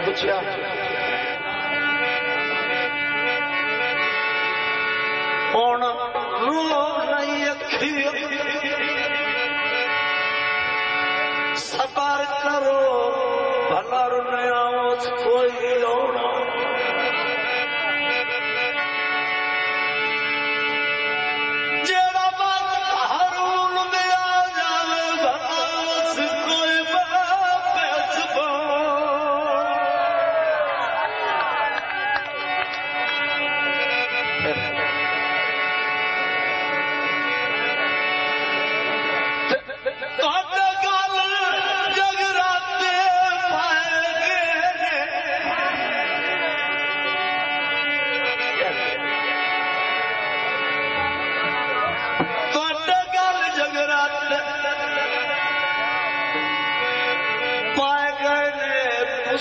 पूछा सबर करो भला नया कोई रोना जेड़ा बात रून में आ जावे भला कोई बेचबो पाए गए